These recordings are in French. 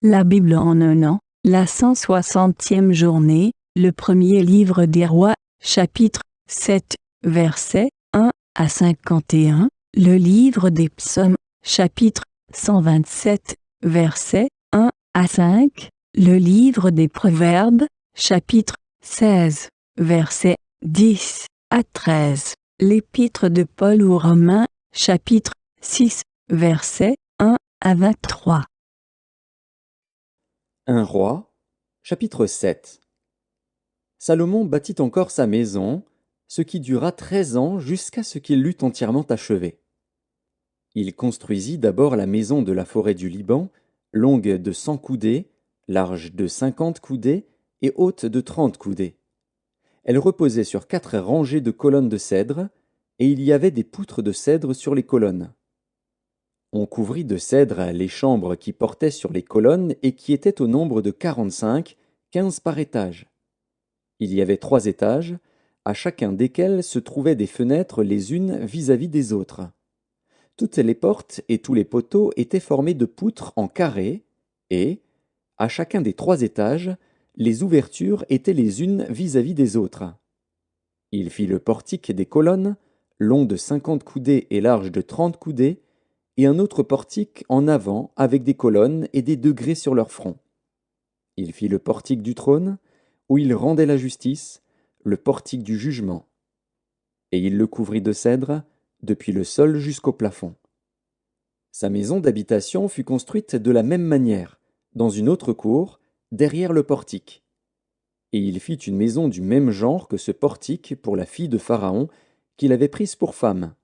La Bible en un an, la 160e journée, le premier livre des rois, chapitre 7, versets 1 à 51, le livre des psaumes, chapitre 127, versets 1 à 5, le livre des proverbes, chapitre 16, versets 10 à 13, l'épître de Paul aux Romains, chapitre 6, versets 1 à 23. 1 Roi, chapitre 7. Salomon bâtit encore sa maison, ce qui dura 13 ans jusqu'à ce qu'il l'eût entièrement achevée. Il construisit d'abord la maison de la forêt du Liban, longue de 100 coudées, large de 50 coudées et haute de 30 coudées. Elle reposait sur 4 rangées de colonnes de cèdre, et il y avait des poutres de cèdre sur les colonnes. On couvrit de cèdre les chambres qui portaient sur les colonnes et qui étaient au nombre de 45, 15 par étage. Il y avait 3 étages, à chacun desquels se trouvaient des fenêtres les unes vis-à-vis des autres. Toutes les portes et tous les poteaux étaient formés de poutres en carré, et, à chacun des 3 étages, les ouvertures étaient les unes vis-à-vis des autres. Il fit le portique des colonnes, long de 50 coudées et large de 30 coudées, et un autre portique en avant avec des colonnes et des degrés sur leur front. Il fit le portique du trône, où il rendait la justice, le portique du jugement. Et il le couvrit de cèdre, depuis le sol jusqu'au plafond. Sa maison d'habitation fut construite de la même manière, dans une autre cour, derrière le portique. Et il fit une maison du même genre que ce portique pour la fille de Pharaon, qu'il avait prise pour femme.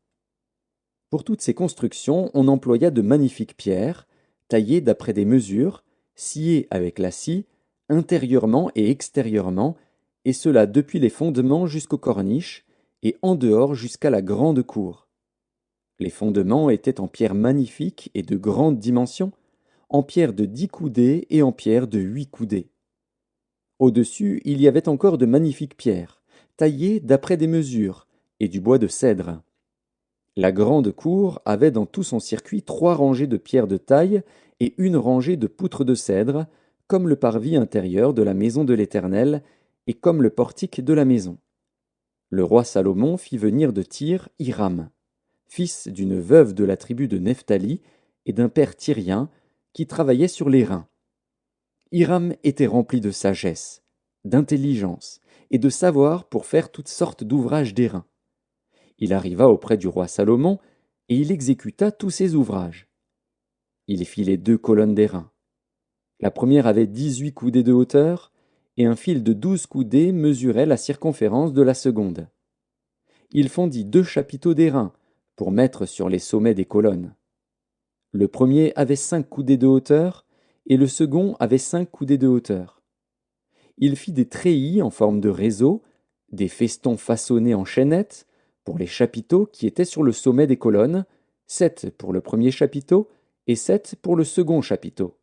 Pour toutes ces constructions, on employa de magnifiques pierres, taillées d'après des mesures, sciées avec la scie, intérieurement et extérieurement, et cela depuis les fondements jusqu'aux corniches, et en dehors jusqu'à la grande cour. Les fondements étaient en pierre magnifique et de grande dimension, en pierre de 10 coudées et en pierre de 8 coudées. Au-dessus, il y avait encore de magnifiques pierres, taillées d'après des mesures, et du bois de cèdre. La grande cour avait dans tout son circuit 3 rangées de pierres de taille et une rangée de poutres de cèdre, comme le parvis intérieur de la maison de l'Éternel et comme le portique de la maison. Le roi Salomon fit venir de Tyr Hiram, fils d'une veuve de la tribu de Nephtali et d'un père tyrien qui travaillait sur les reins. Hiram était rempli de sagesse, d'intelligence et de savoir pour faire toutes sortes d'ouvrages d'airain. Il arriva auprès du roi Salomon, et il exécuta tous ses ouvrages. Il fit les 2 colonnes d'airain. La première avait 18 coudées de hauteur, et un fil de 12 coudées mesurait la circonférence de la seconde. Il fondit 2 chapiteaux d'airain, pour mettre sur les sommets des colonnes. Le premier avait 5 coudées de hauteur, et le second avait 5 coudées de hauteur. Il fit des treillis en forme de réseau, des festons façonnés en chaînettes, pour les chapiteaux qui étaient sur le sommet des colonnes, 7 pour le premier chapiteau et 7 pour le second chapiteau.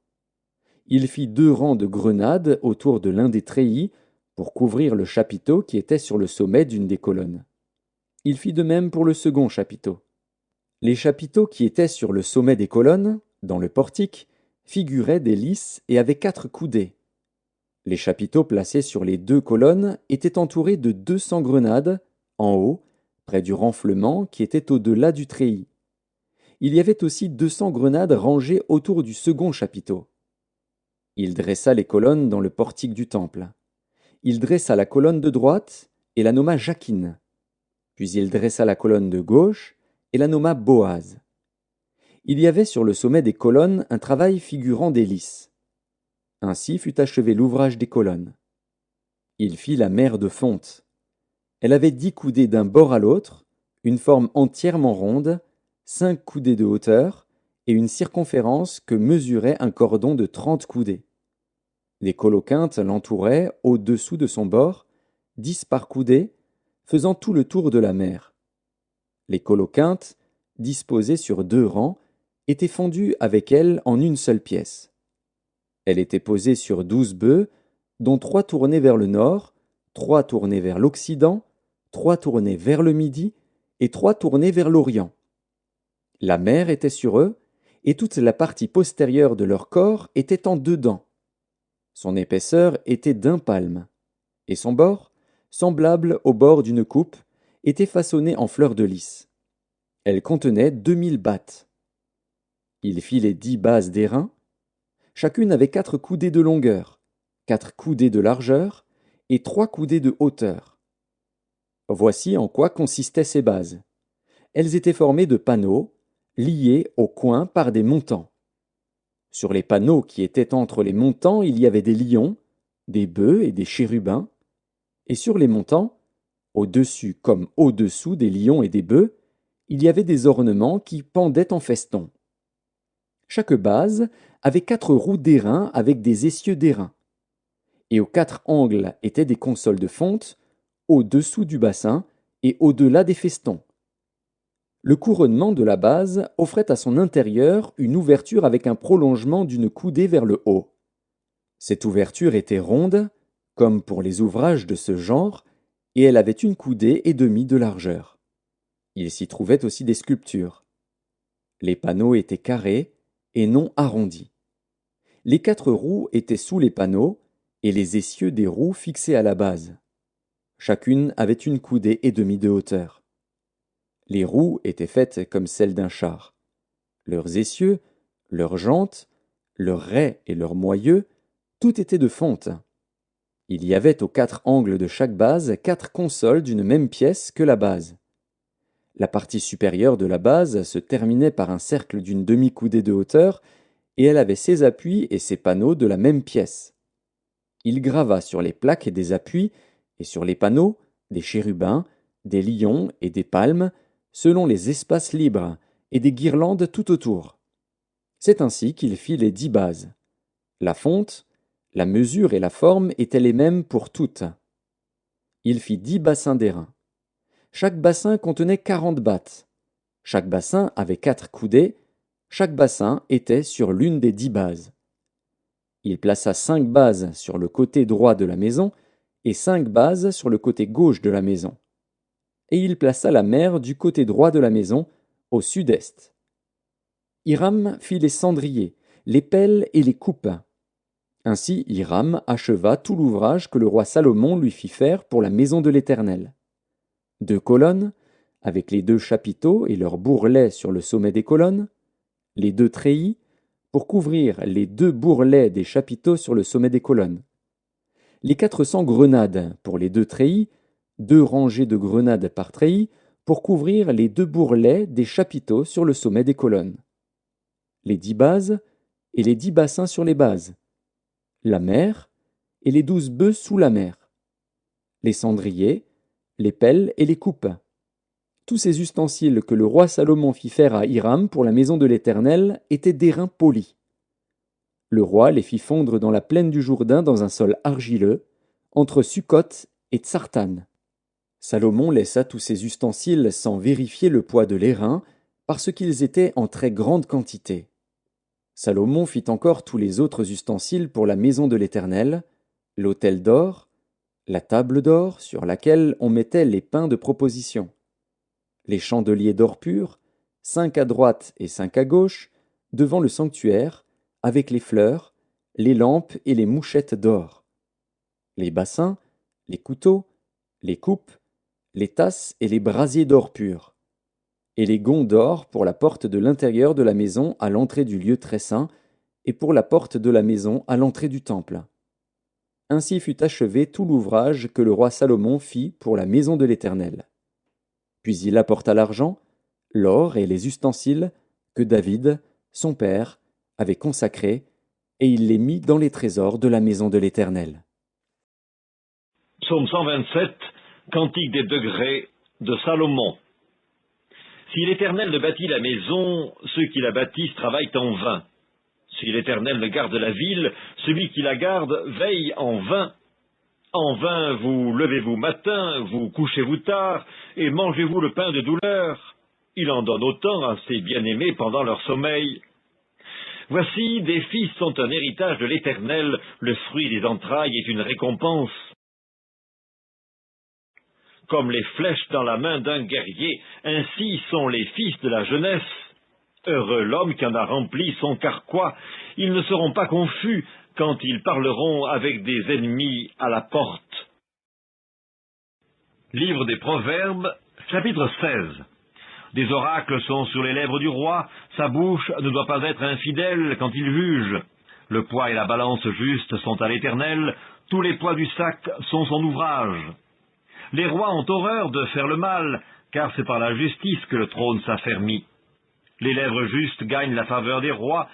Il fit 2 rangs de grenades autour de l'un des treillis pour couvrir le chapiteau qui était sur le sommet d'une des colonnes. Il fit de même pour le second chapiteau. Les chapiteaux qui étaient sur le sommet des colonnes, dans le portique, figuraient des lys et avaient 4 coudées. Les chapiteaux placés sur les 2 colonnes étaient entourés de 200 grenades, en haut, près du renflement qui était au-delà du treillis. Il y avait aussi 200 grenades rangées autour du second chapiteau. Il dressa les colonnes dans le portique du temple. Il dressa la colonne de droite et la nomma Jachin. Puis il dressa la colonne de gauche et la nomma Boaz. Il y avait sur le sommet des colonnes un travail figurant des lys. Ainsi fut achevé l'ouvrage des colonnes. Il fit la mer de fonte. Elle avait 10 coudées d'un bord à l'autre, une forme entièrement ronde, 5 coudées de hauteur, et une circonférence que mesurait un cordon de 30 coudées. Des coloquintes l'entouraient au-dessous de son bord, 10 par coudée, faisant tout le tour de la mer. Les coloquintes, disposées sur 2 rangs, étaient fondues avec elle en une seule pièce. Elle était posée sur 12 bœufs, dont 3 tournaient vers le nord, 3 tournaient vers l'occident, 3 tournaient vers le midi et 3 tournaient vers l'orient. La mer était sur eux, et toute la partie postérieure de leur corps était en dedans. Son épaisseur était d'un palme, et son bord, semblable au bord d'une coupe, était façonné en fleur de lys. Elle contenait 2000 battes. Il fit les 10 bases d'airain. Chacune avait 4 coudées de longueur, 4 coudées de largeur et 3 coudées de hauteur. Voici en quoi consistaient ces bases. Elles étaient formées de panneaux, liés au coin par des montants. Sur les panneaux qui étaient entre les montants, il y avait des lions, des bœufs et des chérubins, et sur les montants, au-dessus comme au-dessous des lions et des bœufs, il y avait des ornements qui pendaient en feston. Chaque base avait 4 roues d'airain avec des essieux d'airain, et aux 4 angles étaient des consoles de fonte, au-dessous du bassin et au-delà des festons. Le couronnement de la base offrait à son intérieur une ouverture avec un prolongement d'une coudée vers le haut. Cette ouverture était ronde, comme pour les ouvrages de ce genre, et elle avait une coudée et demie de largeur. Il s'y trouvait aussi des sculptures. Les panneaux étaient carrés et non arrondis. Les 4 roues étaient sous les panneaux, et les essieux des roues fixés à la base. Chacune avait une coudée et demie de hauteur. Les roues étaient faites comme celles d'un char. Leurs essieux, leurs jantes, leurs raies et leurs moyeux, tout était de fonte. Il y avait aux 4 angles de chaque base 4 consoles d'une même pièce que la base. La partie supérieure de la base se terminait par un cercle d'une demi-coudée de hauteur, et elle avait ses appuis et ses panneaux de la même pièce. Il grava sur les plaques des appuis et sur les panneaux des chérubins, des lions et des palmes, selon les espaces libres, et des guirlandes tout autour. C'est ainsi qu'il fit les 10 bases. La fonte, la mesure et la forme étaient les mêmes pour toutes. Il fit 10 bassins d'airain. Chaque bassin contenait 40 battes. Chaque bassin avait 4 coudées. Chaque bassin était sur l'une des 10 bases. Il plaça 5 bases sur le côté droit de la maison et 5 bases sur le côté gauche de la maison. Et il plaça la mer du côté droit de la maison, au sud-est. Hiram fit les cendriers, les pelles et les coupes. Ainsi Hiram acheva tout l'ouvrage que le roi Salomon lui fit faire pour la maison de l'Éternel. 2 colonnes, avec les 2 chapiteaux et leurs bourrelets sur le sommet des colonnes, les 2 treillis, pour couvrir les 2 bourrelets des chapiteaux sur le sommet des colonnes, les 400 grenades pour les 2 treillis, 2 rangées de grenades par treillis, pour couvrir les 2 bourrelets des chapiteaux sur le sommet des colonnes, les 10 bases et les 10 bassins sur les bases, la mer et les 12 bœufs sous la mer, les cendriers, les pelles et les coupes. Tous ces ustensiles que le roi Salomon fit faire à Hiram pour la maison de l'Éternel étaient d'airain poli. Le roi les fit fondre dans la plaine du Jourdain dans un sol argileux, entre Sukkot et Tsartan. Salomon laissa tous ces ustensiles sans vérifier le poids de l'airain, parce qu'ils étaient en très grande quantité. Salomon fit encore tous les autres ustensiles pour la maison de l'Éternel, l'autel d'or, la table d'or sur laquelle on mettait les pains de proposition, les chandeliers d'or pur, 5 à droite et 5 à gauche, devant le sanctuaire, avec les fleurs, les lampes et les mouchettes d'or, les bassins, les couteaux, les coupes, les tasses et les brasiers d'or pur, et les gonds d'or pour la porte de l'intérieur de la maison à l'entrée du lieu très saint, et pour la porte de la maison à l'entrée du temple. Ainsi fut achevé tout l'ouvrage que le roi Salomon fit pour la maison de l'Éternel. Puis il apporta l'argent, l'or et les ustensiles que David, son père, avait consacrés, et il les mit dans les trésors de la maison de l'Éternel. Psaume 127, Cantique des degrés de Salomon. Si l'Éternel ne bâtit la maison, ceux qui la bâtissent travaillent en vain. Si l'Éternel ne garde la ville, celui qui la garde veille en vain. En vain vous levez-vous matin, vous couchez-vous tard, et mangez-vous le pain de douleur. Il en donne autant à ses bien-aimés pendant leur sommeil. Voici, des fils sont un héritage de l'Éternel, le fruit des entrailles est une récompense. Comme les flèches dans la main d'un guerrier, ainsi sont les fils de la jeunesse. Heureux l'homme qui en a rempli son carquois. Ils ne seront pas confus quand ils parleront avec des ennemis à la porte. Livre des Proverbes, chapitre 16. Des oracles sont sur les lèvres du roi, sa bouche ne doit pas être infidèle quand il juge. Le poids et la balance juste sont à l'Éternel, tous les poids du sac sont son ouvrage. Les rois ont horreur de faire le mal, car c'est par la justice que le trône s'affermit. Les lèvres justes gagnent la faveur des rois,